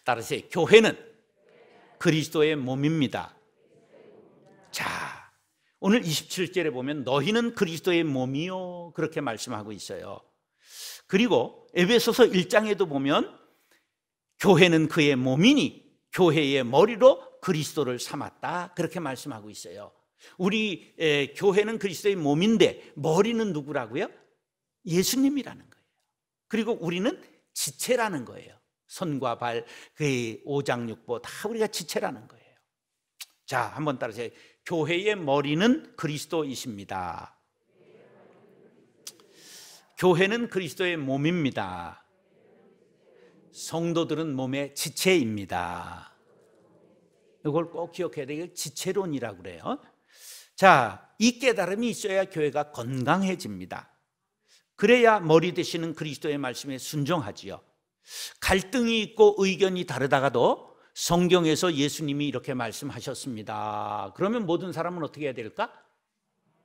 따라서 교회는 그리스도의 몸입니다. 자, 오늘 27절에 보면 너희는 그리스도의 몸이요 그렇게 말씀하고 있어요. 그리고 에베소서 1장에도 보면 교회는 그의 몸이니 교회의 머리로 그리스도를 삼았다 그렇게 말씀하고 있어요. 우리 교회는 그리스도의 몸인데 머리는 누구라고요? 예수님이라는 거예요. 그리고 우리는 지체라는 거예요. 손과 발, 그의 오장육부 다 우리가 지체라는 거예요. 자, 한번 따라서 교회의 머리는 그리스도이십니다. 교회는 그리스도의 몸입니다. 성도들은 몸의 지체입니다. 이걸 꼭 기억해야 돼요. 지체론이라고 그래요. 자, 이 깨달음이 있어야 교회가 건강해집니다. 그래야 머리 되시는 그리스도의 말씀에 순종하지요. 갈등이 있고 의견이 다르다가도 성경에서 예수님이 이렇게 말씀하셨습니다. 그러면 모든 사람은 어떻게 해야 될까?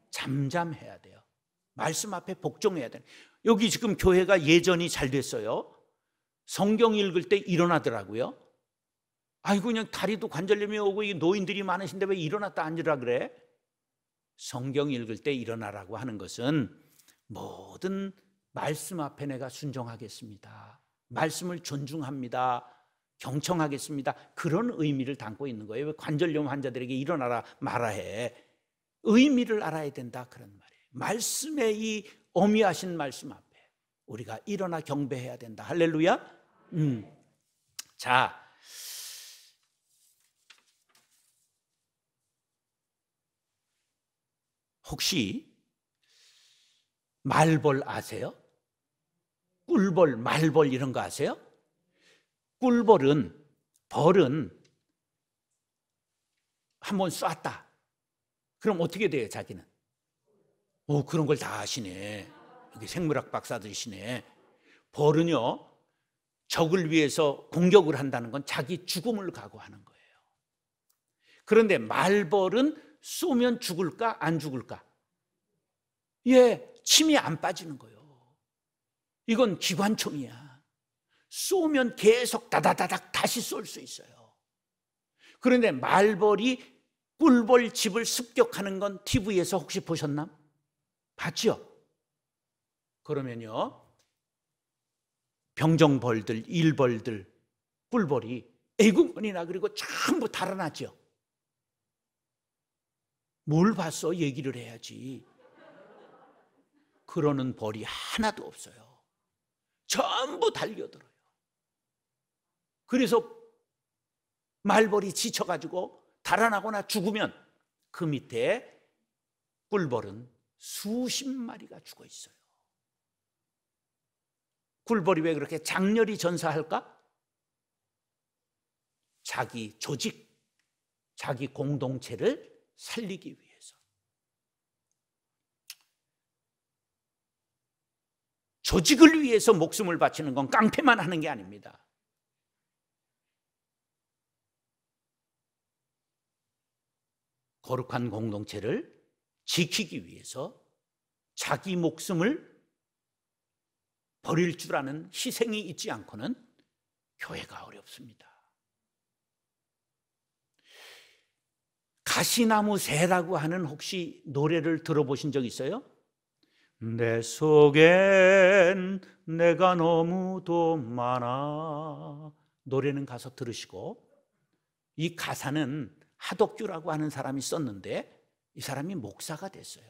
잠잠해야 돼요. 말씀 앞에 복종해야 돼요. 여기 지금 교회가 예전이 잘 됐어요. 성경 읽을 때 일어나더라고요. 아이고 그냥 다리도 관절염이 오고 노인들이 많으신데 왜 일어났다 앉으라 그래? 성경 읽을 때 일어나라고 하는 것은 모든 말씀 앞에 내가 순종하겠습니다. 말씀을 존중합니다. 경청하겠습니다. 그런 의미를 담고 있는 거예요. 왜 관절염 환자들에게 일어나라 말아 해? 의미를 알아야 된다 그런 말이에요. 말씀의 이 어미하신 말씀 앞에 우리가 일어나 경배해야 된다. 할렐루야. 자, 혹시 말벌 아세요? 꿀벌, 말벌 이런 거 아세요? 벌은 한번 쐈다. 그럼 어떻게 돼요, 자기는? 오, 그런 걸 다 아시네. 여기 생물학 박사들이시네. 벌은요, 적을 위해서 공격을 한다는 건 자기 죽음을 각오하는 거예요. 그런데 말벌은 쏘면 죽을까, 안 죽을까? 예, 침이 안 빠지는 거예요. 이건 기관총이야. 쏘면 계속 다다다닥 다시 쏠 수 있어요. 그런데 말벌이 꿀벌 집을 습격하는 건 TV에서 혹시 보셨나? 봤죠? 그러면요, 병정벌들, 일벌들, 꿀벌이 애구머니나 그리고 전부 달아나죠. 뭘 봤어? 얘기를 해야지. 그러는 벌이 하나도 없어요. 전부 달려들어요. 그래서 말벌이 지쳐가지고 달아나거나 죽으면 그 밑에 꿀벌은 수십 마리가 죽어 있어요. 꿀벌이 왜 그렇게 장렬히 전사할까? 자기 조직, 자기 공동체를 살리기 위해서. 조직을 위해서 목숨을 바치는 건 깡패만 하는 게 아닙니다. 거룩한 공동체를 지키기 위해서 자기 목숨을 버릴 줄 아는 희생이 있지 않고는 교회가 어렵습니다. 가시나무 새라고 하는 혹시 노래를 들어보신 적 있어요? 내 속엔 내가 너무도 많아. 노래는 가서 들으시고, 이 가사는 하덕규라고 하는 사람이 썼는데 이 사람이 목사가 됐어요.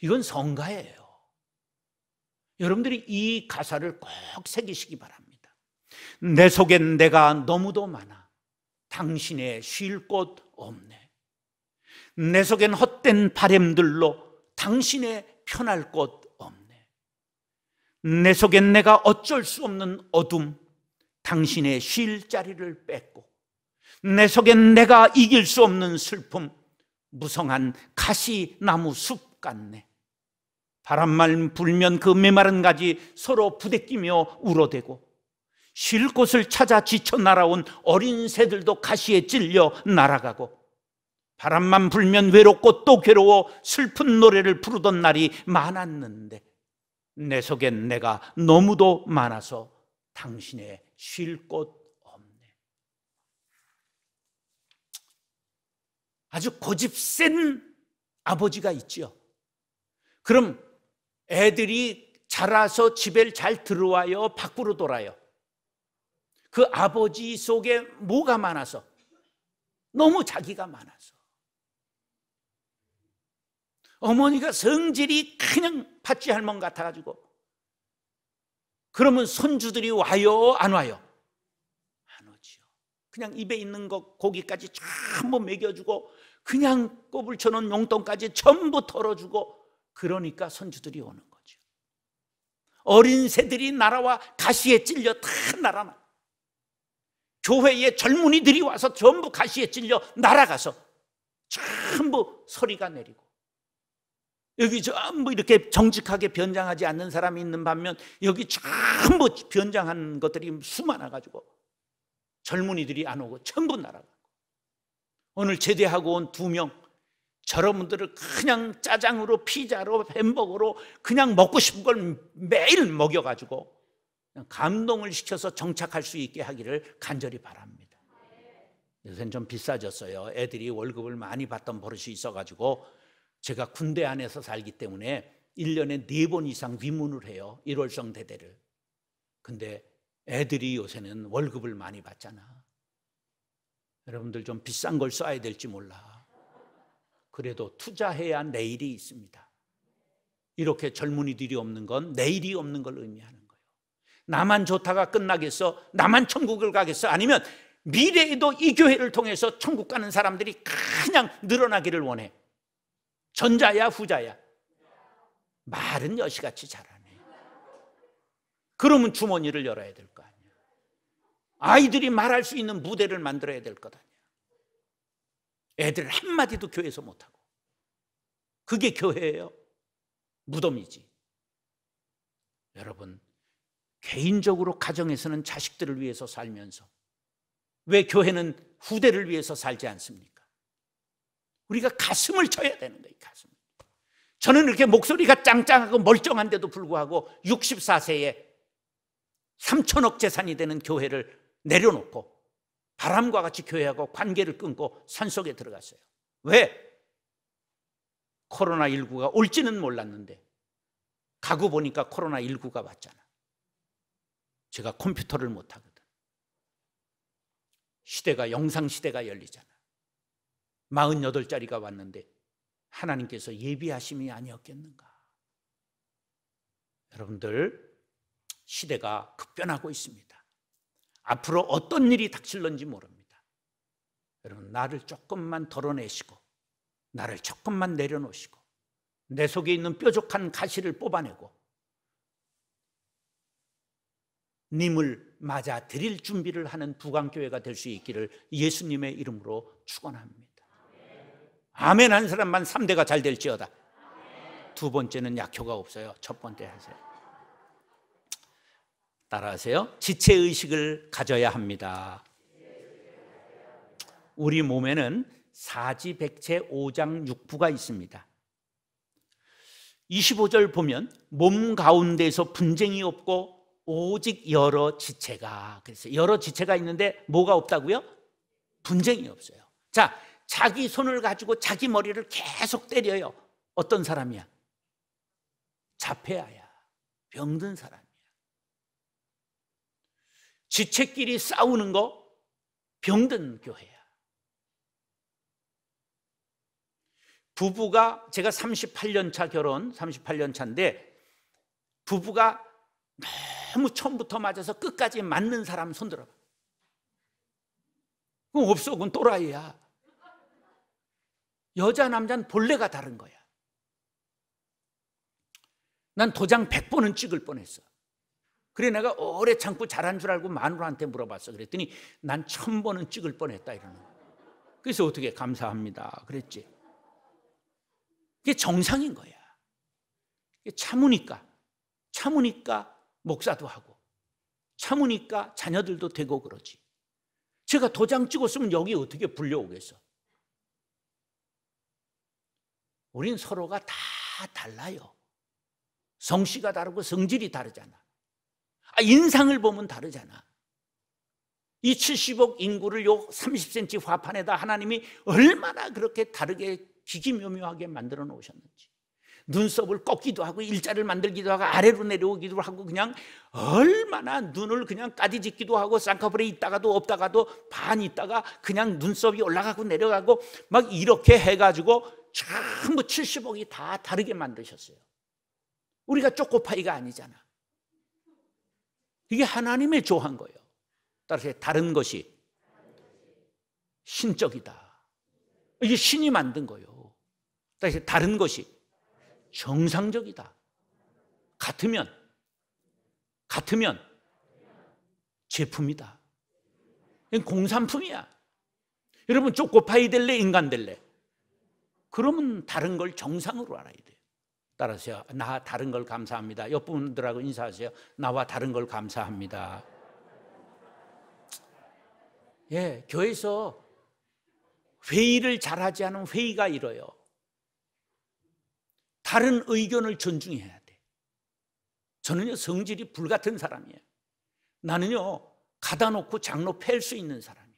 이건 성가예요. 여러분들이 이 가사를 꼭 새기시기 바랍니다. 내 속엔 내가 너무도 많아. 당신의 쉴 곳 없네. 내 속엔 헛된 바램들로 당신의 편할 곳 없네. 내 속엔 내가 어쩔 수 없는 어둠, 당신의 쉴 자리를 뺏고, 내 속엔 내가 이길 수 없는 슬픔, 무성한 가시나무 숲 같네. 바람만 불면 그 메마른 가지 서로 부대끼며 울어대고, 쉴 곳을 찾아 지쳐 날아온 어린 새들도 가시에 찔려 날아가고, 바람만 불면 외롭고 또 괴로워 슬픈 노래를 부르던 날이 많았는데 내 속엔 내가 너무도 많아서 당신의 쉴 곳 없네. 아주 고집센 아버지가 있죠. 그럼 애들이 자라서 집에 잘 들어와요, 밖으로 돌아요? 그 아버지 속에 뭐가 많아서? 너무 자기가 많아서. 어머니가 성질이 그냥 팥쥐 할멈 같아가지고, 그러면 손주들이 와요, 안 와요? 안 오지요. 그냥 입에 있는 거 고기까지 전부 먹여주고, 그냥 꼽을 쳐놓은 용돈까지 전부 털어주고, 그러니까 손주들이 오는 거죠. 어린 새들이 날아와 가시에 찔려 다 날아나. 교회에 젊은이들이 와서 전부 가시에 찔려 날아가서 전부 소리가 내리고, 여기 전부 이렇게 정직하게 변장하지 않는 사람이 있는 반면 여기 전부 변장한 것들이 수많아가지고 젊은이들이 안 오고 전부 날아가고, 오늘 제대하고 온 2명, 저러분들을 그냥 짜장으로 피자로 햄버거로 그냥 먹고 싶은 걸 매일 먹여가지고 감동을 시켜서 정착할 수 있게 하기를 간절히 바랍니다. 요새는 좀 비싸졌어요. 애들이 월급을 많이 받던 버릇이 있어가지고 제가 군대 안에서 살기 때문에 1년에 4번 이상 위문을 해요, 1월성 대대를. 근데 애들이 요새는 월급을 많이 받잖아. 여러분들 좀 비싼 걸 써야 될지 몰라. 그래도 투자해야 내일이 있습니다. 이렇게 젊은이들이 없는 건 내일이 없는 걸 의미하는 거예요. 나만 좋다가 끝나겠어? 나만 천국을 가겠어? 아니면 미래에도 이 교회를 통해서 천국 가는 사람들이 그냥 늘어나기를 원해? 전자야 후자야? 말은 여시같이 잘하네. 그러면 주머니를 열어야 될 거 아니야. 아이들이 말할 수 있는 무대를 만들어야 될 것 아니야. 애들 한마디도 교회에서 못하고. 그게 교회예요? 무덤이지. 여러분, 개인적으로 가정에서는 자식들을 위해서 살면서 왜 교회는 후대를 위해서 살지 않습니까? 우리가 가슴을 쳐야 되는 거예요. 가슴. 저는 이렇게 목소리가 짱짱하고 멀쩡한데도 불구하고 64세에 3천억 재산이 되는 교회를 내려놓고 바람과 같이 교회하고 관계를 끊고 산속에 들어갔어요. 왜? 코로나19가 올지는 몰랐는데 가고 보니까 코로나19가 왔잖아. 제가 컴퓨터를 못하거든. 시대가, 영상 시대가 열리잖아. 48짜리가 왔는데 하나님께서 예비하심이 아니었겠는가. 여러분들, 시대가 급변하고 있습니다. 앞으로 어떤 일이 닥칠런지 모릅니다. 여러분, 나를 조금만 덜어내시고 나를 조금만 내려놓으시고 내 속에 있는 뾰족한 가시를 뽑아내고 님을 맞아 드릴 준비를 하는 부강교회가 될 수 있기를 예수님의 이름으로 축원합니다. 아멘 한 사람만 3대가 잘 될지어다. 2번째는 약효가 없어요. 첫 번째 하세요. 따라하세요. 지체의식을 가져야 합니다. 우리 몸에는 사지백체 5장 6부가 있습니다. 25절 보면 몸 가운데서 분쟁이 없고 오직 여러 지체가, 그래서 여러 지체가 있는데 뭐가 없다고요? 분쟁이 없어요. 자, 자기 손을 가지고 자기 머리를 계속 때려요. 어떤 사람이야? 자폐아야. 병든 사람이야. 지체끼리 싸우는 거 병든 교회야. 부부가, 제가 38년 차 결혼, 38년 차인데 부부가 너무 처음부터 맞아서 끝까지 맞는 사람 손 들어봐. 그건 없어. 그건 또라이야. 여자 남자는 본래가 다른 거야. 난 도장 100번은 찍을 뻔했어. 그래 내가 오래 참고 잘한 줄 알고 마누라한테 물어봤어. 그랬더니 난 1000번은 찍을 뻔했다 이러는 거야. 그래서 어떻게 감사합니다 그랬지. 이게 정상인 거야. 참으니까 목사도 하고 참으니까 자녀들도 되고 그러지. 제가 도장 찍었으면 여기 어떻게 불려오겠어. 우린 서로가 다 달라요. 성씨가 다르고 성질이 다르잖아. 인상을 보면 다르잖아. 이 70억 인구를 요 30cm 화판에다 하나님이 얼마나 그렇게 다르게 기기묘묘하게 만들어 놓으셨는지. 눈썹을 꺾기도 하고 일자를 만들기도 하고 아래로 내려오기도 하고 그냥 얼마나 눈을 그냥 까디짓기도 하고 쌍꺼풀에 있다가도 없다가도 반 있다가 그냥 눈썹이 올라가고 내려가고 막 이렇게 해가지고 전부 70억이 다 다르게 만드셨어요. 우리가 초코파이가 아니잖아. 이게 하나님의 조한 거예요. 따라서 다른 것이 신적이다. 이게 신이 만든 거예요. 따라서 다른 것이 정상적이다. 같으면 제품이다. 이건 공산품이야. 여러분 초코파이 될래 인간 될래? 그러면 다른 걸 정상으로 알아야 돼요. 따라서 나 다른 걸 감사합니다. 옆 분들하고 인사하세요. 나와 다른 걸 감사합니다. 예, 교회에서 회의를 잘하지 않으면 회의가 이뤄요. 다른 의견을 존중해야 돼. 저는요 성질이 불같은 사람이에요. 나는요 가다 놓고 장로 팰 수 있는 사람이에요.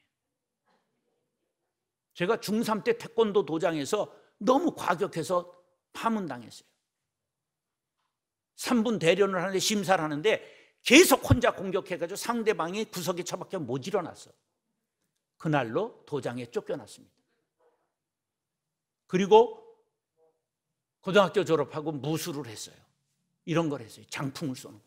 제가 중3 때 태권도 도장에서 너무 과격해서 파문당했어요. 3분 대련을 하는데 심사를 하는데 계속 혼자 공격해가지고 상대방이 구석에 처박혀 못 일어났어. 그날로 도장에 쫓겨났습니다. 그리고 고등학교 졸업하고 무술을 했어요. 이런 걸 했어요. 장풍을 쏘는 거.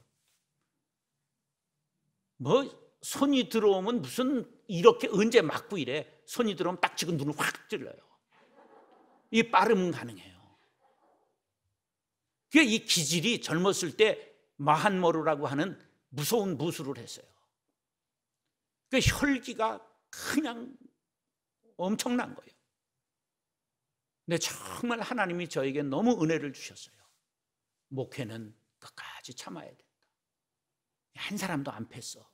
뭐 손이 들어오면 무슨 이렇게 언제 맞고 이래. 손이 들어오면 딱 지금 눈을 확 찔러요. 이게 빠르면 가능해요. 그러니까 이 기질이 젊었을 때 마한머루라고 하는 무서운 무술을 했어요. 그 혈기가 그냥 엄청난 거예요. 근데 정말 하나님이 저에게 너무 은혜를 주셨어요. 목회는 끝까지 참아야 된다. 한 사람도 안 팼어.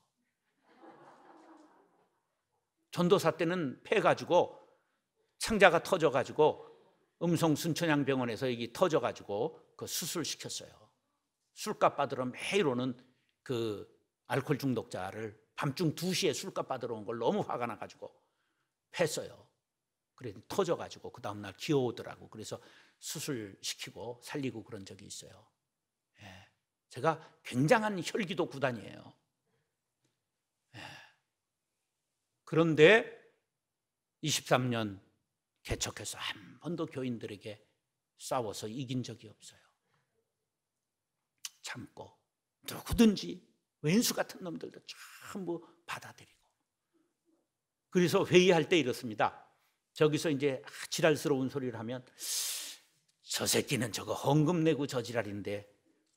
전도사 때는 패가지고 창자가 터져가지고 음성 순천향병원에서 여기 터져가지고 그 수술시켰어요. 술값 받으러 매일 오는 그 알코올 중독자를 밤중 2시에 술값 받으러 온 걸 너무 화가 나가지고 팼어요. 그래 터져가지고 그 다음날 기어오더라고. 그래서 수술시키고 살리고 그런 적이 있어요. 예. 제가 굉장한 혈기도 구단이에요. 예. 그런데 23년 개척해서 한 번도 교인들에게 싸워서 이긴 적이 없어요. 참고 누구든지 왼수 같은 놈들도 전부 받아들이고. 그래서 회의할 때 이렇습니다. 저기서 이제 지랄스러운 소리를 하면 저 새끼는 저거 헌금 내고 저 지랄인데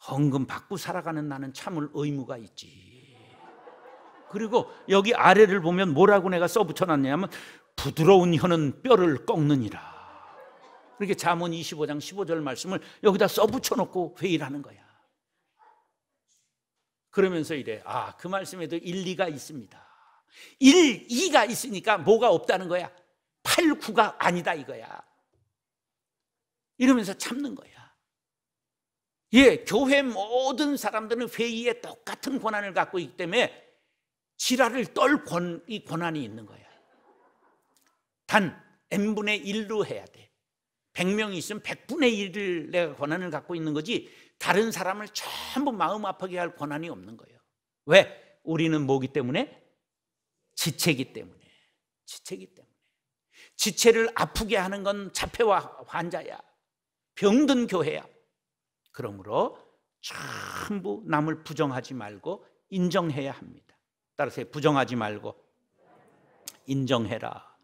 헌금 받고 살아가는 나는 참을 의무가 있지. 그리고 여기 아래를 보면 뭐라고 내가 써붙여놨냐면 부드러운 혀는 뼈를 꺾느니라. 그렇게 잠언 25장 15절 말씀을 여기다 써붙여놓고 회의를 하는 거야. 그러면서 이래. 아, 그 말씀에도 일리가 있습니다. 1, 2가 있으니까 뭐가 없다는 거야. 8, 9가 아니다 이거야. 이러면서 참는 거야. 예, 교회 모든 사람들은 회의에 똑같은 권한을 갖고 있기 때문에 지랄을 떨 이 권한이 있는 거야. 단 n분의 1로 해야 돼. 100명이 있으면 100분의 1을 내가 권한을 갖고 있는 거지 다른 사람을 전부 마음 아프게 할 권한이 없는 거예요. 왜? 우리는 뭐기 때문에? 지체기 때문에. 지체기 때문에. 지체를 아프게 하는 건 자폐와 환자야. 병든 교회야. 그러므로 전부 남을 부정하지 말고 인정해야 합니다. 따라서 부정하지 말고 인정해라.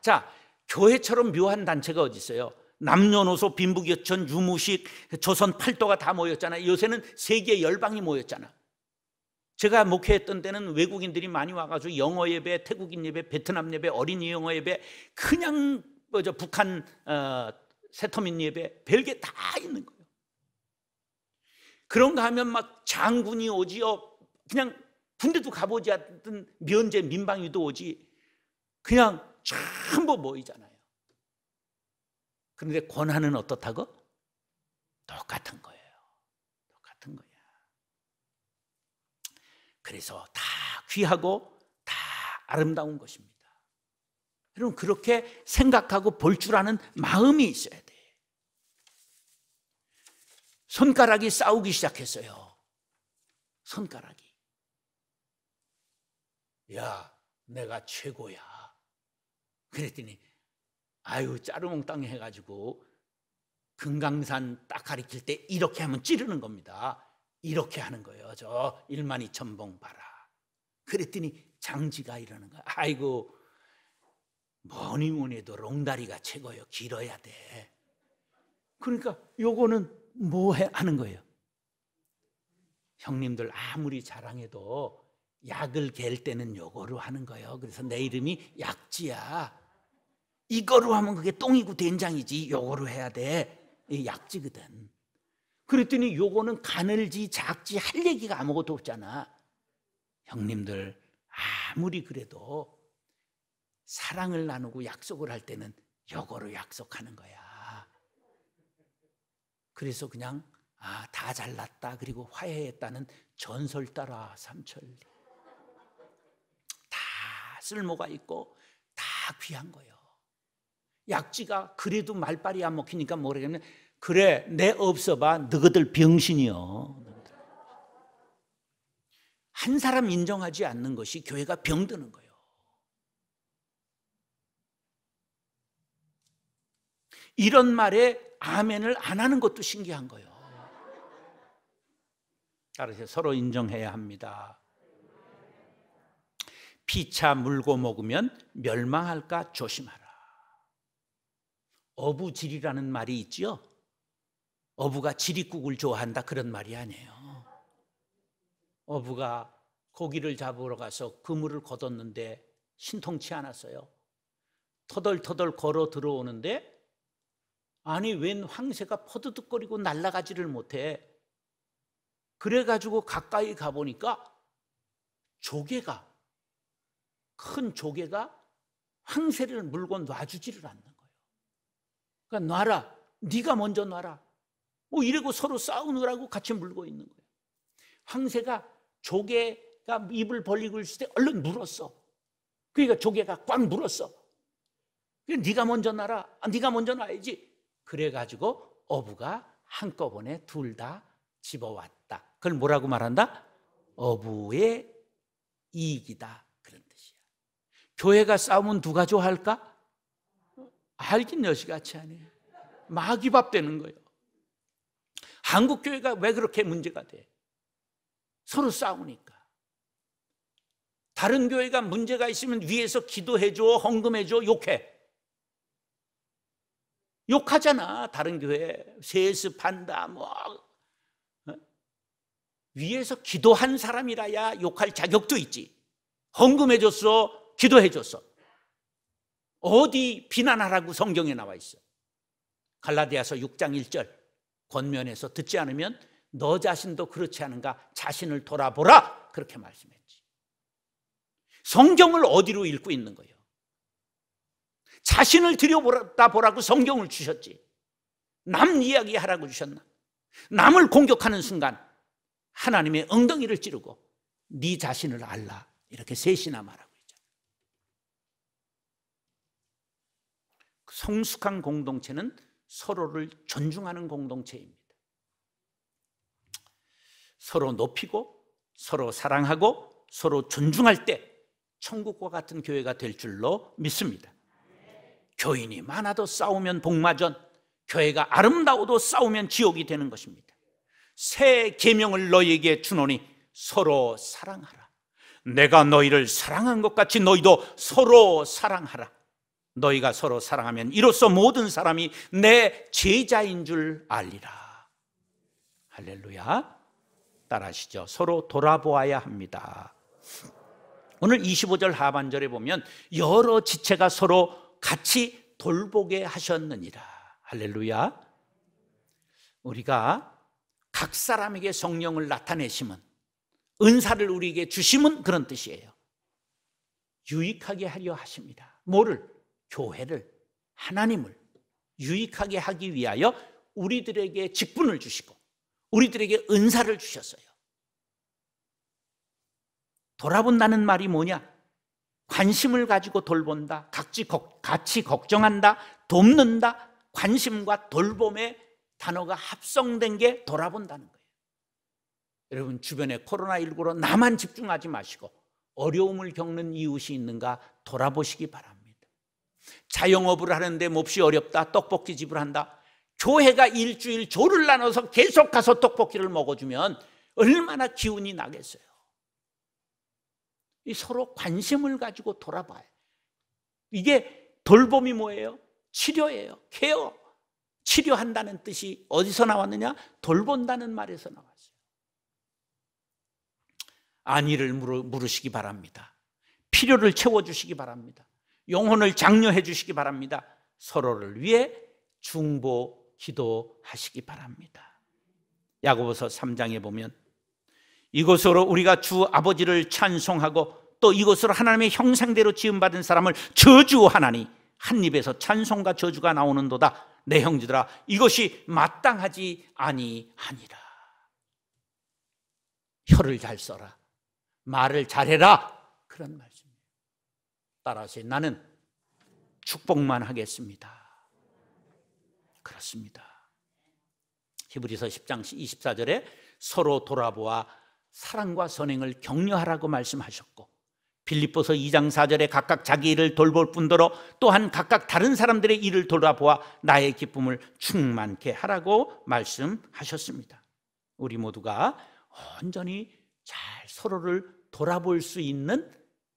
자, 교회처럼 묘한 단체가 어디 있어요? 남녀노소 빈부격천 유무식 조선 팔도가 다 모였잖아요. 요새는 세계 열방이 모였잖아. 제가 목회했던 때는 외국인들이 많이 와가지고 영어 예배, 태국인 예배, 베트남 예배, 어린이 영어 예배, 그냥 북한 세터민 예배, 별게 다 있는 거예요. 그런가 하면 막 장군이 오지요. 그냥 군대도 가보지 않던 면제 민방위도 오지. 그냥 전부 모이잖아요. 그런데 권한은 어떻다고? 똑같은 거예요. 똑같은 거야. 그래서 다 귀하고 다 아름다운 것입니다. 여러분, 그렇게 생각하고 볼 줄 아는 마음이 있어야 돼. 손가락이 싸우기 시작했어요. 손가락이. 야, 내가 최고야. 그랬더니 아유, 짜르몽땅 해가지고 금강산 딱 가리킬 때 이렇게 하면 찌르는 겁니다. 이렇게 하는 거예요. 저 12,000봉 봐라. 그랬더니 장지가 이러는 거야. 아이고, 뭐니 뭐니 해도 롱다리가 최고요. 길어야 돼. 그러니까 요거는 뭐 하는 거예요? 형님들 아무리 자랑해도 약을 갤 때는 요거로 하는 거예요. 그래서 내 이름이 약지야. 이거로 하면 그게 똥이고 된장이지. 요거로 해야 돼. 이 약지거든. 그랬더니 요거는 가늘지 작지 할 얘기가 아무것도 없잖아. 형님들 아무리 그래도 사랑을 나누고 약속을 할 때는 요거로 약속하는 거야. 그래서 그냥 다 잘났다 그리고 화해했다는 전설 따라 삼천리. 다 쓸모가 있고 다 귀한 거예요. 약지가 그래도 말빨이 안 먹히니까 뭐라겠냐, 그래 내 없어봐 너희들 병신이여. 한 사람 인정하지 않는 것이 교회가 병드는 거예요. 이런 말에 아멘을 안 하는 것도 신기한 거예요. 따라서 서로 인정해야 합니다. 피차 물고 먹으면 멸망할까 조심하라. 어부지리라는 말이 있지요. 어부가 지리국을 좋아한다 그런 말이 아니에요. 어부가 고기를 잡으러 가서 그물을 걷었는데 신통치 않았어요. 터덜터덜 걸어 들어오는데 아니 웬 황새가 퍼드득거리고 날아가지를 못해. 그래가지고 가까이 가보니까 조개가, 큰 조개가 황새를 물고 놔주지를 않는 거예요. 그러니까 놔라, 네가 먼저 놔라. 뭐 이러고 서로 싸우느라고 같이 물고 있는 거예요. 황새가 조개가 입을 벌리고 있을 때 얼른 물었어. 그러니까 조개가 꽉 물었어. 그러니까 네가 먼저 놔라. 네가 먼저 놔야지. 그래가지고 어부가 한꺼번에 둘 다 집어왔다. 그걸 뭐라고 말한다? 어부의 이익이다 그런 뜻이야. 교회가 싸우면 누가 좋아할까? 알긴 여시같이 하네. 마귀밥 되는 거예요. 한국 교회가 왜 그렇게 문제가 돼? 서로 싸우니까. 다른 교회가 문제가 있으면 위에서 기도해줘, 헌금해줘, 욕해. 욕하잖아. 다른 교회 세습한다 뭐. 위에서 기도한 사람이라야 욕할 자격도 있지. 헌금해줬어, 기도해줬어. 어디 비난하라고 성경에 나와 있어. 갈라디아서 6장 1절 권면에서 듣지 않으면 너 자신도 그렇지 않은가 자신을 돌아보라 그렇게 말씀했지. 성경을 어디로 읽고 있는 거예요? 자신을 들여다보라고 성경을 주셨지. 남 이야기하라고 주셨나? 남을 공격하는 순간 하나님의 엉덩이를 찌르고 네 자신을 알라 이렇게 셋이나 말하고 있잖아요. 성숙한 공동체는 서로를 존중하는 공동체입니다. 서로 높이고 서로 사랑하고 서로 존중할 때 천국과 같은 교회가 될 줄로 믿습니다. 교인이 많아도 싸우면 복마전, 교회가 아름다워도 싸우면 지옥이 되는 것입니다. 새 계명을 너희에게 주노니 서로 사랑하라. 내가 너희를 사랑한 것 같이 너희도 서로 사랑하라. 너희가 서로 사랑하면 이로써 모든 사람이 내 제자인 줄 알리라. 할렐루야. 따라하시죠. 서로 돌아보아야 합니다. 오늘 25절 하반절에 보면 여러 지체가 서로 같이 돌보게 하셨느니라. 할렐루야. 우리가 각 사람에게 성령을 나타내심은, 은사를 우리에게 주심은 그런 뜻이에요. 유익하게 하려 하십니다. 뭐를? 교회를, 하나님을 유익하게 하기 위하여 우리들에게 직분을 주시고 우리들에게 은사를 주셨어요. 돌아본다는 말이 뭐냐? 관심을 가지고 돌본다, 같이 걱정한다, 돕는다. 관심과 돌봄의 단어가 합성된 게 돌아본다는 거예요. 여러분, 주변에 코로나19로 나만 집중하지 마시고 어려움을 겪는 이웃이 있는가 돌아보시기 바랍니다. 자영업을 하는데 몹시 어렵다, 떡볶이집을 한다. 교회가 일주일 조를 나눠서 계속 가서 떡볶이를 먹어주면 얼마나 기운이 나겠어요. 서로 관심을 가지고 돌아봐요. 이게 돌봄이 뭐예요? 치료예요. 케어. 치료한다는 뜻이 어디서 나왔느냐? 돌본다는 말에서 나왔어요. 안위를 물으시기 바랍니다. 필요를 채워주시기 바랍니다. 영혼을 장려해 주시기 바랍니다. 서로를 위해 중보 기도하시기 바랍니다. 야고보서 3장에 보면 이것으로 우리가 주 아버지를 찬송하고 또 이것으로 하나님의 형상대로 지음받은 사람을 저주하나니 한 입에서 찬송과 저주가 나오는도다. 내 형제들아, 이것이 마땅하지 아니하니라. 혀를 잘 써라, 말을 잘해라, 그런 말씀이에요. 따라서 나는 축복만 하겠습니다. 그렇습니다. 히브리서 10장 24절에 서로 돌아보아 사랑과 선행을 격려하라고 말씀하셨고, 빌립보서 2장 4절에 각각 자기 일을 돌볼 뿐더러 또한 각각 다른 사람들의 일을 돌아보아 나의 기쁨을 충만케 하라고 말씀하셨습니다. 우리 모두가 온전히 잘 서로를 돌아볼 수 있는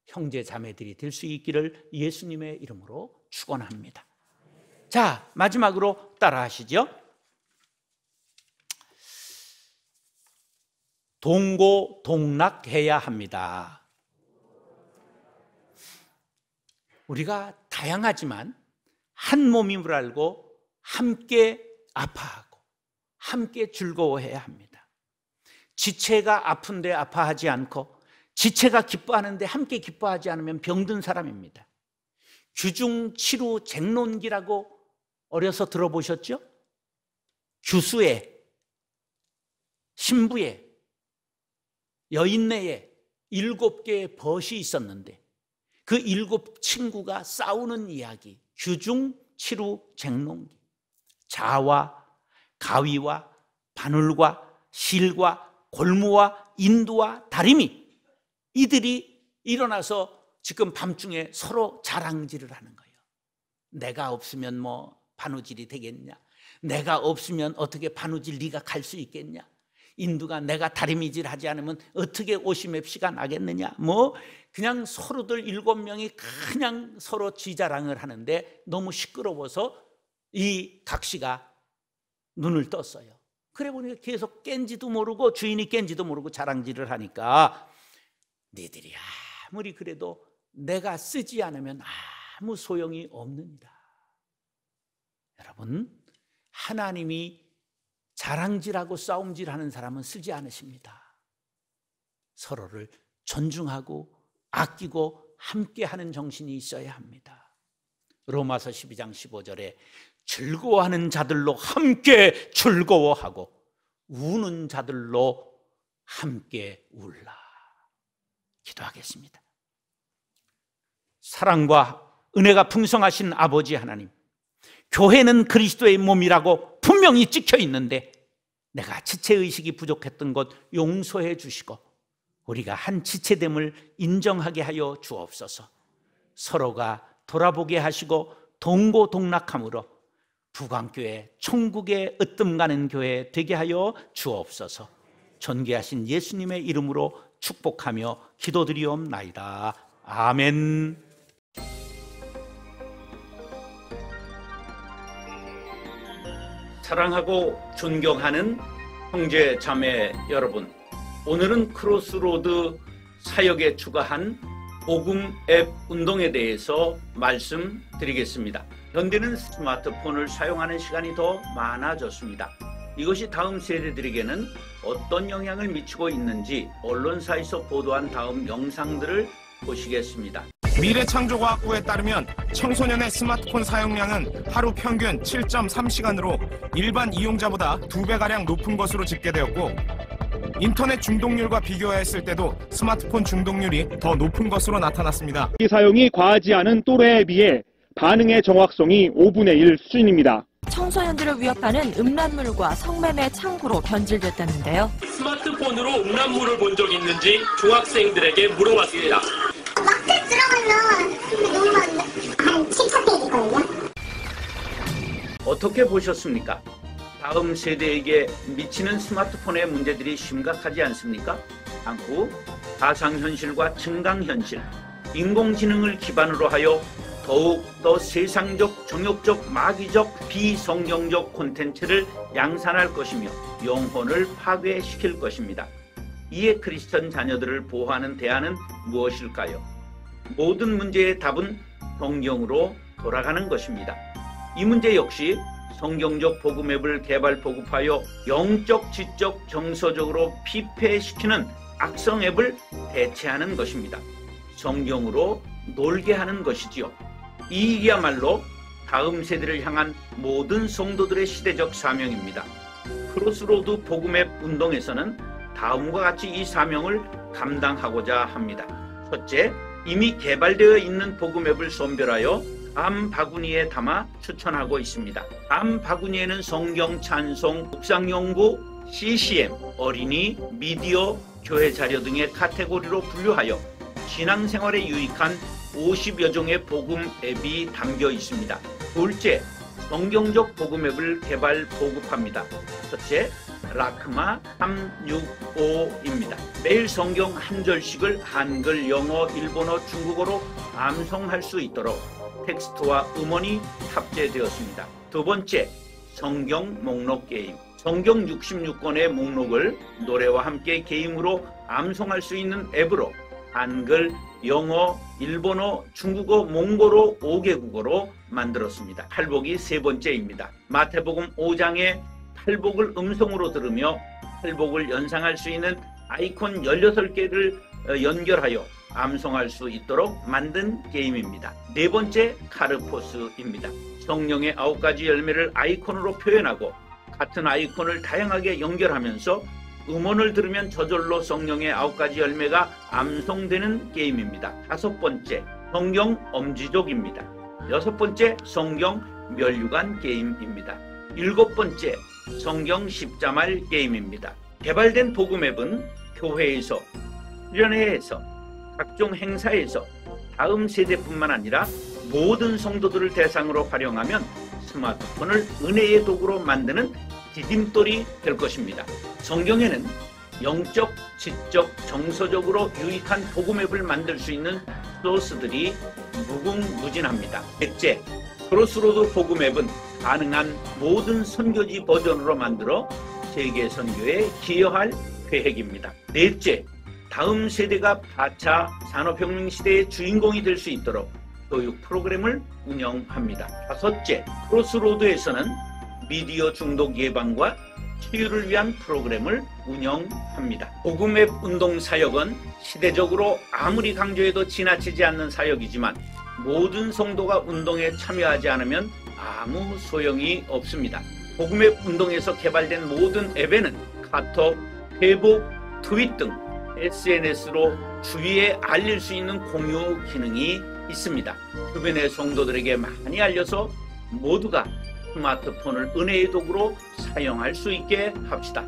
형제 자매들이 될 수 있기를 예수님의 이름으로 축원합니다. 자, 마지막으로 따라하시죠. 동고동락해야 합니다. 우리가 다양하지만 한 몸임을 알고 함께 아파하고 함께 즐거워해야 합니다. 지체가 아픈데 아파하지 않고 지체가 기뻐하는데 함께 기뻐하지 않으면 병든 사람입니다. 규중치루쟁론기라고 어려서 들어보셨죠? 규수에, 신부에, 여인네에 7개의 벗이 있었는데 그 7 친구가 싸우는 이야기, 규중치루쟁론기. 자와 가위와 바늘과 실과 골무와 인두와 다리미, 이들이 일어나서 지금 밤중에 서로 자랑질을 하는 거예요. 내가 없으면 뭐 바느질이 되겠냐, 내가 없으면 어떻게 바느질 네가 갈 수 있겠냐, 인두가 내가 다리미질 하지 않으면 어떻게 오시맵시가 나겠느냐, 뭐 그냥 서로들 7명이 그냥 서로 지자랑을 하는데 너무 시끄러워서 이 각시가 눈을 떴어요. 그래 보니까 계속 깬지도 모르고 주인이 깬지도 모르고 자랑질을 하니까 니들이 아무리 그래도 내가 쓰지 않으면 아무 소용이 없느니라. 여러분, 하나님이 자랑질하고 싸움질하는 사람은 쓰지 않으십니다. 서로를 존중하고 아끼고 함께하는 정신이 있어야 합니다. 로마서 12장 15절에 즐거워하는 자들로 함께 즐거워하고 우는 자들로 함께 울라. 기도하겠습니다. 사랑과 은혜가 풍성하신 아버지 하나님, 교회는 그리스도의 몸이라고 분명히 찍혀 있는데 내가 지체의식이 부족했던 것 용서해 주시고 우리가 한 지체됨을 인정하게 하여 주옵소서. 서로가 돌아보게 하시고 동고동락함으로 부광교회, 천국의 으뜸 가는 교회 되게 하여 주옵소서. 존귀하신 예수님의 이름으로 축복하며 기도드리옵나이다. 아멘. 사랑하고 존경하는 형제 자매 여러분, 오늘은 크로스로드 사역에 추가한 복음 앱 운동에 대해서 말씀드리겠습니다. 현대는 스마트폰을 사용하는 시간이 더 많아졌습니다. 이것이 다음 세대들에게는 어떤 영향을 미치고 있는지 언론사에서 보도한 다음 영상들을 보시겠습니다. 미래창조과학부에 따르면 청소년의 스마트폰 사용량은 하루 평균 7.3시간으로 일반 이용자보다 2배가량 높은 것으로 집계되었고, 인터넷 중독률과 비교했을 때도 스마트폰 중독률이 더 높은 것으로 나타났습니다. 이 사용이 과하지 않은 또래에 비해 반응의 정확성이 5분의 1 수준입니다. 청소년들을 위협하는 음란물과 성매매 창구로 변질됐다는데요. 스마트폰으로 음란물을 본 적 있는지 중학생들에게 물어봤습니다. 마트 들어가면 너무 많은데 한 7,000페이지거든요. 어떻게 보셨습니까? 다음 세대에게 미치는 스마트폰의 문제들이 심각하지 않습니까? 향후 가상현실과 증강현실, 인공지능을 기반으로 하여 더욱 더 세상적, 정욕적, 마귀적, 비성경적 콘텐츠를 양산할 것이며 영혼을 파괴시킬 것입니다. 이에 크리스천 자녀들을 보호하는 대안은 무엇일까요? 모든 문제의 답은 성경으로 돌아가는 것입니다. 이 문제 역시 성경적 복음 앱을 개발 보급하여 영적, 지적, 정서적으로 피폐시키는 악성 앱을 대체하는 것입니다. 성경으로 놀게 하는 것이지요. 이야말로 다음 세대를 향한 모든 성도들의 시대적 사명입니다. 크로스로드 복음 앱 운동에서는 다음과 같이 이 사명을 감당하고자 합니다. 첫째, 이미 개발되어 있는 복음 앱을 선별하여 다음 바구니에 담아 추천하고 있습니다. 다음 바구니에는 성경, 찬송, 묵상연구, CCM, 어린이, 미디어, 교회 자료 등의 카테고리로 분류하여 신앙생활에 유익한 50여 종의 복음 앱이 담겨 있습니다. 둘째, 성경적 복음 앱을 개발 보급합니다. 첫째, 라크마 365입니다. 매일 성경 한 절씩을 한글, 영어, 일본어, 중국어로 암송할 수 있도록 텍스트와 음원이 탑재되었습니다. 두 번째, 성경 목록 게임. 성경 66권의 목록을 노래와 함께 게임으로 암송할 수 있는 앱으로 한글, 영어, 일본어, 중국어, 몽골어 5개국어로 만들었습니다. 팔복이 세 번째입니다. 마태복음 5장의 팔복을 음성으로 들으며 팔복을 연상할 수 있는 아이콘 16개를 연결하여 암송할 수 있도록 만든 게임입니다. 네 번째, 카르포스입니다. 성령의 9가지 열매를 아이콘으로 표현하고 같은 아이콘을 다양하게 연결하면서 음원을 들으면 저절로 성령의 9가지 열매가 암송되는 게임입니다. 다섯 번째, 성경 엄지족입니다. 여섯 번째, 성경 멸류관 게임입니다. 일곱 번째, 성경 십자말 게임입니다. 개발된 복음 앱은 교회에서, 수련회에서, 각종 행사에서 다음 세대뿐만 아니라 모든 성도들을 대상으로 활용하면 스마트폰을 은혜의 도구로 만드는 디딤돌이 될 것입니다. 성경에는 영적, 지적, 정서적으로 유익한 복음 앱을 만들 수 있는 소스들이 무궁무진합니다. 넷째, 크로스로드 복음 앱은 가능한 모든 선교지 버전으로 만들어 세계 선교에 기여할 계획입니다. 넷째, 다음 세대가 4차 산업혁명 시대의 주인공이 될 수 있도록 교육 프로그램을 운영합니다. 다섯째, 크로스로드에서는 미디어 중독 예방과 치유를 위한 프로그램을 운영합니다. 복음 앱 운동 사역은 시대적으로 아무리 강조해도 지나치지 않는 사역이지만 모든 성도가 운동에 참여하지 않으면 아무 소용이 없습니다. 복음 앱 운동에서 개발된 모든 앱에는 카톡, 페이북, 트윗 등 SNS로 주위에 알릴 수 있는 공유 기능이 있습니다. 주변의 성도들에게 많이 알려서 모두가 스마트폰을 은혜의 도구로 사용할 수 있게 합시다.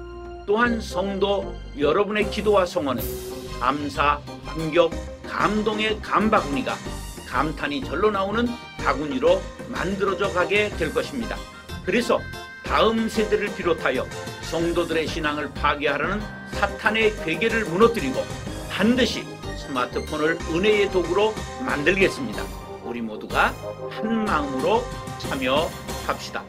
또한 성도 여러분의 기도와 성원은 감사, 감격, 감동의 감바구니가 감탄이 절로 나오는 바구니로 만들어져 가게 될 것입니다. 그래서 다음 세대를 비롯하여 성도들의 신앙을 파괴하려는 사탄의 괴계를 무너뜨리고 반드시 스마트폰을 은혜의 도구로 만들겠습니다. 우리 모두가 한 마음으로 참여합시다.